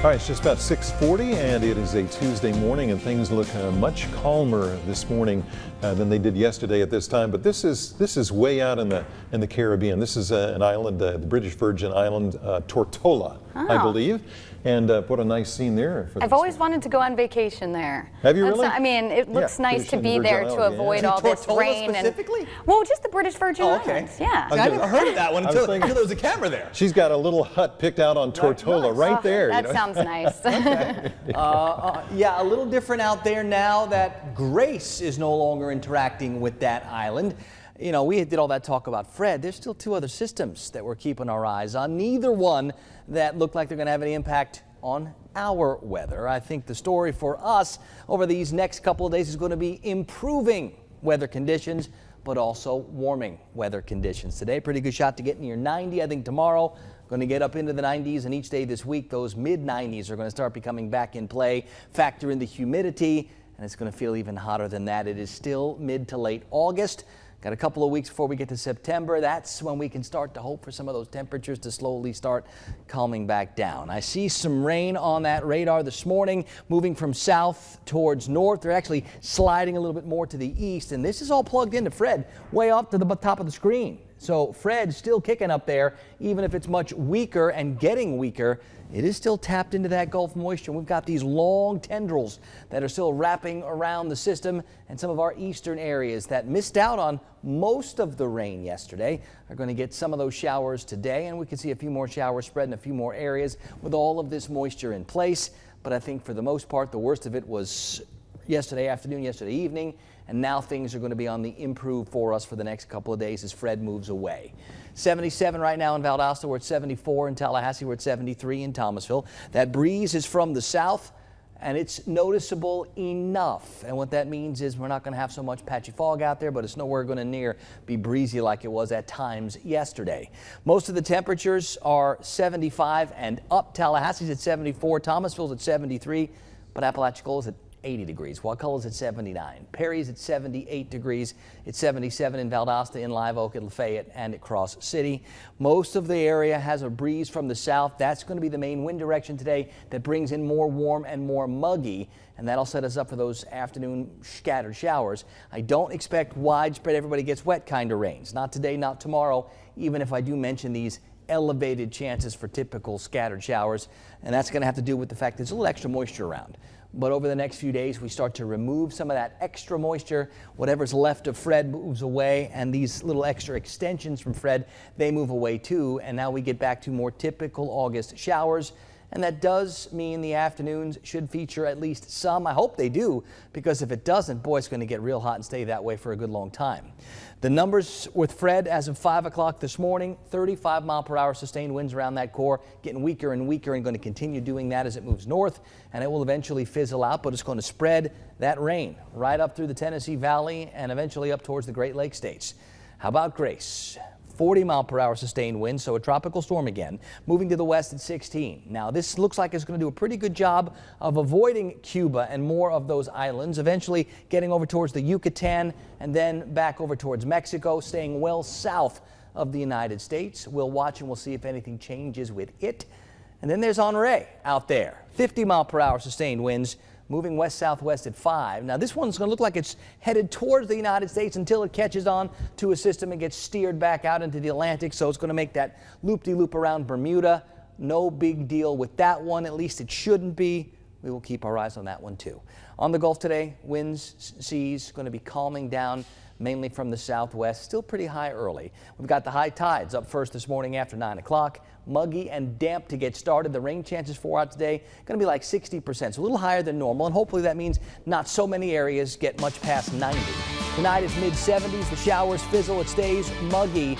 All right, it's just about 6:40 and it is a Tuesday morning and things look much calmer this morning than they did yesterday at this time. But this is way out in the Caribbean. This is an island, the British Virgin Island, Tortola, I believe. And what a nice scene there. I've always wanted to go on vacation there. Have you really? I mean, it looks nice to be there to avoid all this rain. Specifically? Well, just the British Virgin Islands. Yeah. I never heard of that one until there was a camera there. She's got a little hut picked out on Tortola right there. That sounds nice. Yeah, a little different out there now that Grace is no longer interacting with that island. You know, we did all that talk about Fred. There's still two other systems that we're keeping our eyes on. Neither one that look like they're going to have any impact on our weather. I think the story for us over these next couple of days is going to be improving weather conditions, but also warming weather conditions. Today, pretty good shot to get near 90. I think tomorrow, going to get up into the 90s, and each day this week, those mid-90s are going to start becoming back in play. Factor in the humidity, and it's going to feel even hotter than that. It is still mid to late August. Got a couple of weeks before we get to September. That's when we can start to hope for some of those temperatures to slowly start calming back down. I see some rain on that radar this morning, moving from south towards north. They're actually sliding a little bit more to the east, and this is all plugged into Fred way up to the top of the screen. So Fred's still kicking up there, even if it's much weaker and getting weaker. It is still tapped into that Gulf moisture. We've got these long tendrils that are still wrapping around the system, and some of our eastern areas that missed out on most of the rain yesterday are going to get some of those showers today, and we can see a few more showers spread in a few more areas with all of this moisture in place. But I think for the most part, the worst of it was yesterday afternoon, yesterday evening, and now things are going to be on the improve for us for the next couple of days as Fred moves away. 77 right now in Valdosta. We're at 74 in Tallahassee. We're at 73 in Thomasville. That breeze is from the south, and it's noticeable enough. And what that means is we're not going to have so much patchy fog out there, but it's nowhere going to near be breezy like it was at times yesterday. Most of the temperatures are 75 and up. Tallahassee's at 74, Thomasville's at 73, but Apalachicola is at 80 degrees. Wakulla's at 79. Perry's at 78 degrees. It's 77 in Valdosta, in Live Oak, at Lafayette, and at Cross City. Most of the area has a breeze from the south. That's going to be the main wind direction today that brings in more warm and more muggy, and that'll set us up for those afternoon scattered showers. I don't expect widespread, everybody gets wet kind of rains. Not today, not tomorrow, even if I do mention these elevated chances for typical scattered showers, and that's going to have to do with the fact there's a little extra moisture around. But over the next few days, we start to remove some of that extra moisture. Whatever's left of Fred moves away, and these little extra extensions from Fred, they move away too. And now we get back to more typical August showers. And that does mean the afternoons should feature at least some. I hope they do, because if it doesn't, boy, it's going to get real hot and stay that way for a good long time. The numbers with Fred as of 5 o'clock this morning, 35 mile per hour sustained winds around that core, getting weaker and weaker, and going to continue doing that as it moves north, and it will eventually fizzle out, but it's going to spread that rain right up through the Tennessee Valley and eventually up towards the Great Lakes states. How about Grace? 40 mile per hour sustained winds, so a tropical storm again, moving to the west at 16. Now, this looks like it's going to do a pretty good job of avoiding Cuba and more of those islands, eventually getting over towards the Yucatan and then back over towards Mexico, staying well south of the United States. We'll watch and we'll see if anything changes with it. And then there's Henri out there, 50 mile per hour sustained winds, moving west-southwest at 5. Now, this one's going to look like it's headed towards the United States until it catches on to a system and gets steered back out into the Atlantic, so it's going to make that loop-de-loop around Bermuda. No big deal with that one. At least it shouldn't be. We will keep our eyes on that one, too. On the Gulf today, winds, seas going to be calming down, mainly from the southwest. Still pretty high early. We've got the high tides up first this morning after 9 o'clock. Muggy and damp to get started. The rain chances for out today going to be like 60%, so a little higher than normal, and hopefully that means not so many areas get much past 90. Tonight is mid-70s. The showers fizzle. It stays muggy.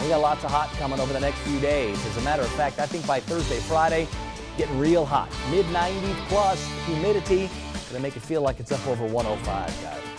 We got lots of hot coming over the next few days. As a matter of fact, I think by Thursday, Friday, getting real hot. Mid-90s plus humidity. Going to make it feel like it's up over 105, guys.